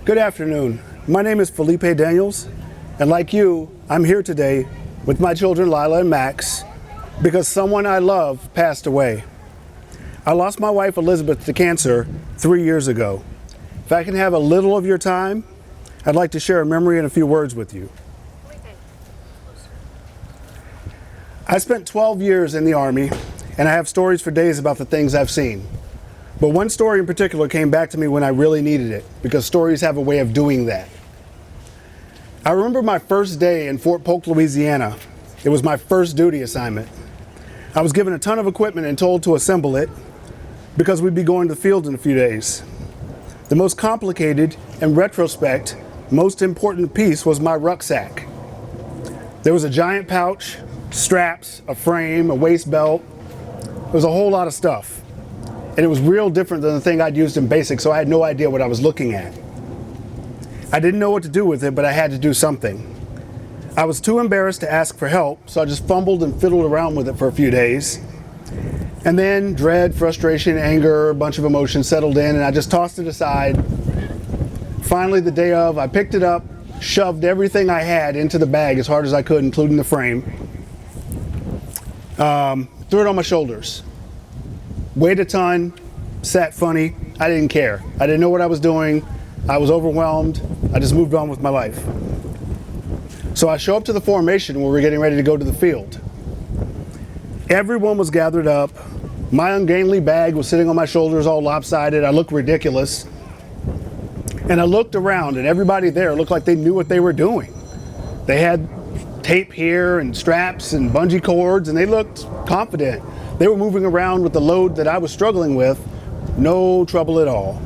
Good afternoon. My name is Filepe Daniels, and like you, I'm here today with my children Lila and Max because someone I love passed away. I lost my wife Elizabeth to cancer 3 years ago. If I can have a little of your time, I'd like to share a memory and a few words with you. I spent 12 years in the Army, and I have stories for days about the things I've seen. But one story in particular came back to me when I really needed it, because stories have a way of doing that. I remember my first day in Fort Polk, Louisiana. It was my first duty assignment. I was given a ton of equipment and told to assemble it because we'd be going to the field in a few days. The most complicated, in retrospect, most important piece was my rucksack. There was a giant pouch, straps, a frame, a waist belt. There was a whole lot of stuff. And it was real different than the thing I'd used in basic, so I had no idea what I was looking at. I didn't know what to do with it, but I had to do something. I was too embarrassed to ask for help, so I just fumbled and fiddled around with it for a few days. And then dread, frustration, anger, a bunch of emotions settled in, and I just tossed it aside. Finally, the day of, I picked it up, shoved everything I had into the bag as hard as I could, including the frame. Threw it on my shoulders. Weighed a ton, sat funny. I didn't care. I didn't know what I was doing. I was overwhelmed. I just moved on with my life. So I show up to the formation where we're getting ready to go to the field. Everyone was gathered up. My ungainly bag was sitting on my shoulders all lopsided. I looked ridiculous. And I looked around, and everybody there looked like they knew what they were doing. They had tape here and straps and bungee cords, and they looked confident. They were moving around with the load that I was struggling with, no trouble at all.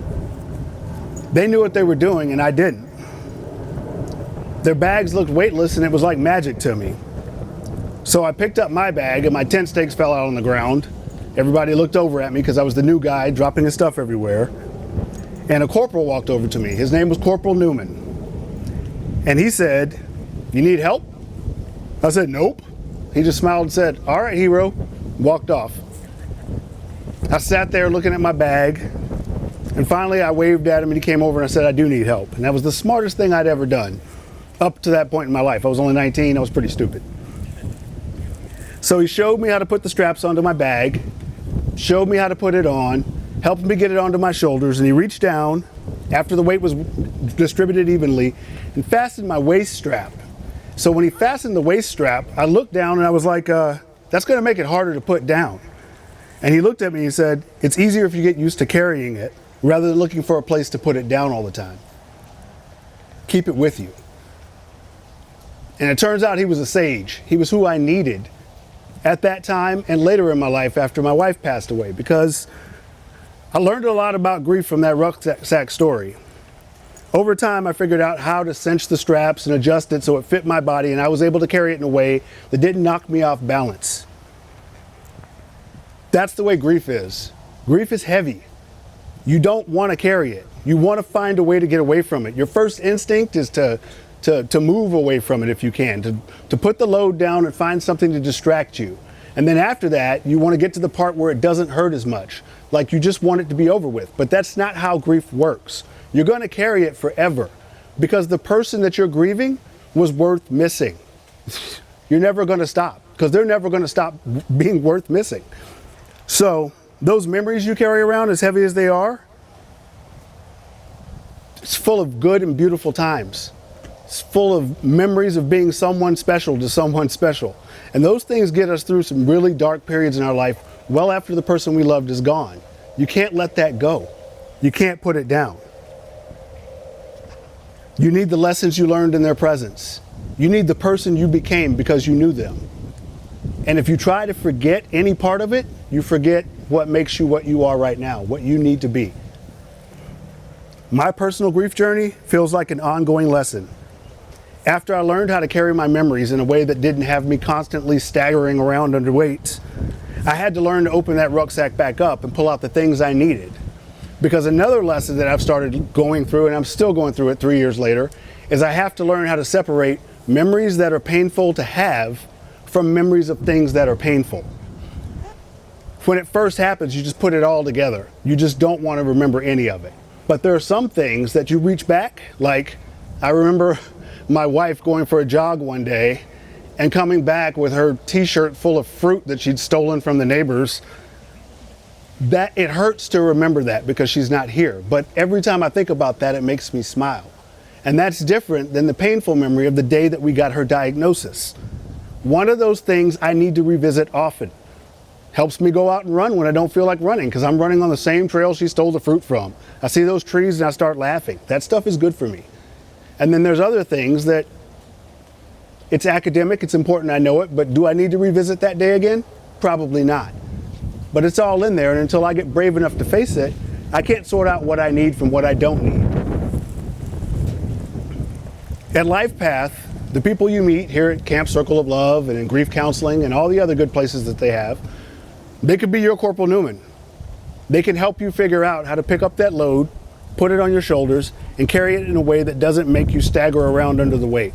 They knew what they were doing, and I didn't. Their bags looked weightless, and it was like magic to me. So I picked up my bag, and my tent stakes fell out on the ground. Everybody looked over at me because I was the new guy dropping his stuff everywhere. And a corporal walked over to me. His name was Corporal Newman. And he said, "You need help?" I said, "Nope." He just smiled and said, "All right, hero." Walked off. I sat there looking at my bag, and finally I waved at him, and he came over and I said, "I do need help." And that was the smartest thing I'd ever done up to that point in my life. I was only 19. I was pretty stupid. So he showed me how to put the straps onto my bag, showed me how to put it on, helped me get it onto my shoulders, and he reached down after the weight was distributed evenly and fastened my waist strap. So when he fastened the waist strap, I looked down and I was like, that's going to make it harder to put down. And he looked at me and he said, "It's easier if you get used to carrying it rather than looking for a place to put it down all the time. Keep it with you." And it turns out he was a sage. He was who I needed at that time and later in my life after my wife passed away, because I learned a lot about grief from that rucksack story. Over time, I figured out how to cinch the straps and adjust it so it fit my body, and I was able to carry it in a way that didn't knock me off balance. That's the way grief is. Grief is heavy. You don't want to carry it. You want to find a way to get away from it. Your first instinct is to move away from it if you can, to put the load down and find something to distract you. And then after that, you want to get to the part where it doesn't hurt as much, like you just want it to be over with. But that's not how grief works. You're going to carry it forever because the person that you're grieving was worth missing. You're never going to stop because they're never going to stop being worth missing. So those memories you carry around, as heavy as they are, it's full of good and beautiful times. It's full of memories of being someone special to someone special. And those things get us through some really dark periods in our life well after the person we loved is gone. You can't let that go. You can't put it down. You need the lessons you learned in their presence. You need the person you became because you knew them. And if you try to forget any part of it, you forget what makes you what you are right now, what you need to be. My personal grief journey feels like an ongoing lesson. After I learned how to carry my memories in a way that didn't have me constantly staggering around under weights, I had to learn to open that rucksack back up and pull out the things I needed. Because another lesson that I've started going through, and I'm still going through it 3 years later, is I have to learn how to separate memories that are painful to have from memories of things that are painful. When it first happens, you just put it all together. You just don't want to remember any of it. But there are some things that you reach back, like I remember my wife going for a jog one day and coming back with her t-shirt full of fruit that she'd stolen from the neighbors. That it hurts to remember that because she's not here. But every time I think about that, it makes me smile. And that's different than the painful memory of the day that we got her diagnosis. One of those things I need to revisit often. Helps me go out and run when I don't feel like running because I'm running on the same trail she stole the fruit from. I see those trees and I start laughing. That stuff is good for me. And then there's other things that it's academic, it's important, I know it, but do I need to revisit that day again? Probably not. But it's all in there, and until I get brave enough to face it, I can't sort out what I need from what I don't need. At LifePath, the people you meet here at Camp Circle of Love and in grief counseling and all the other good places that they have, they could be your Corporal Newman. They can help you figure out how to pick up that load, put it on your shoulders, and carry it in a way that doesn't make you stagger around under the weight.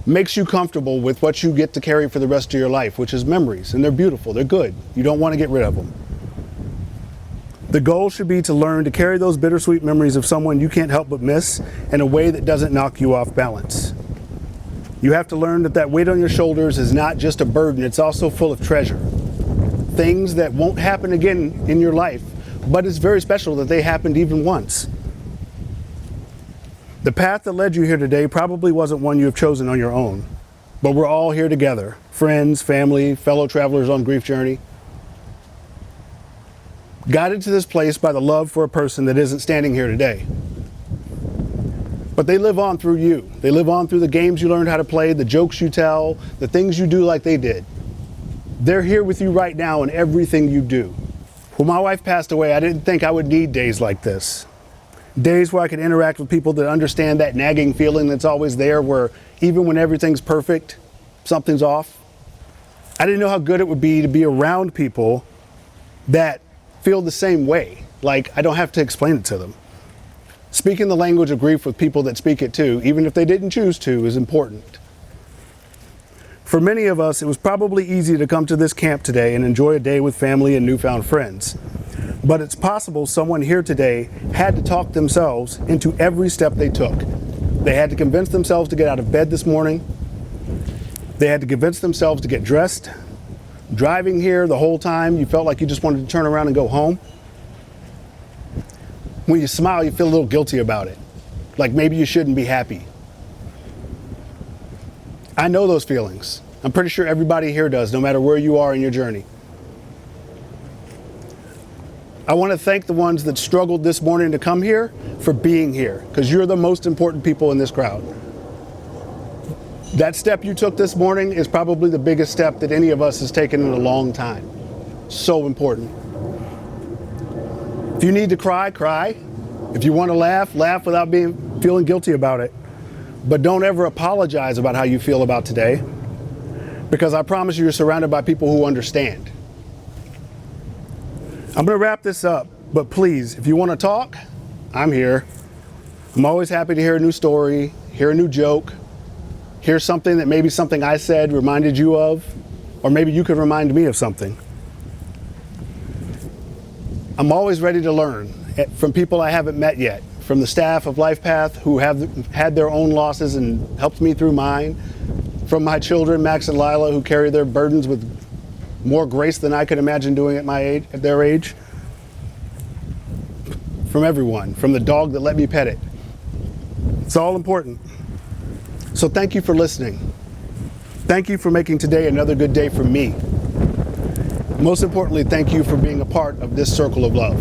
Makes you comfortable with what you get to carry for the rest of your life, which is memories, and they're beautiful, they're good. You don't want to get rid of them. The goal should be to learn to carry those bittersweet memories of someone you can't help but miss in a way that doesn't knock you off balance. You have to learn that that weight on your shoulders is not just a burden, it's also full of treasure. Things that won't happen again in your life, but it's very special that they happened even once. The path that led you here today probably wasn't one you have chosen on your own, but we're all here together, friends, family, fellow travelers on grief journey. Guided to this place by the love for a person that isn't standing here today. But they live on through you. They live on through the games you learned how to play, the jokes you tell, the things you do like they did. They're here with you right now in everything you do. When my wife passed away, I didn't think I would need days like this. Days where I could interact with people that understand that nagging feeling that's always there, where even when everything's perfect, something's off. I didn't know how good it would be to be around people that feel the same way. Like I don't have to explain it to them. Speaking the language of grief with people that speak it too, even if they didn't choose to, is important. For many of us, it was probably easy to come to this camp today and enjoy a day with family and newfound friends. But it's possible someone here today had to talk themselves into every step they took. They had to convince themselves to get out of bed this morning. They had to convince themselves to get dressed. Driving here the whole time, you felt like you just wanted to turn around and go home. When you smile, you feel a little guilty about it. Like maybe you shouldn't be happy. I know those feelings. I'm pretty sure everybody here does, no matter where you are in your journey. I want to thank the ones that struggled this morning to come here for being here, because you're the most important people in this crowd. That step you took this morning is probably the biggest step that any of us has taken in a long time. So important. If you need to cry, cry. If you want to laugh, laugh without feeling guilty about it. But don't ever apologize about how you feel about today, because I promise you're surrounded by people who understand. I'm going to wrap this up, but please, if you want to talk, I'm here. I'm always happy to hear a new story, hear a new joke, hear something that maybe something I said reminded you of, or maybe you could remind me of something. I'm always ready to learn from people I haven't met yet, from the staff of LifePath who have had their own losses and helped me through mine, from my children, Max and Lila, who carry their burdens with more grace than I could imagine doing at their age. From everyone, from the dog that let me pet it. It's all important. So thank you for listening. Thank you for making today another good day for me. Most importantly, thank you for being a part of this circle of love.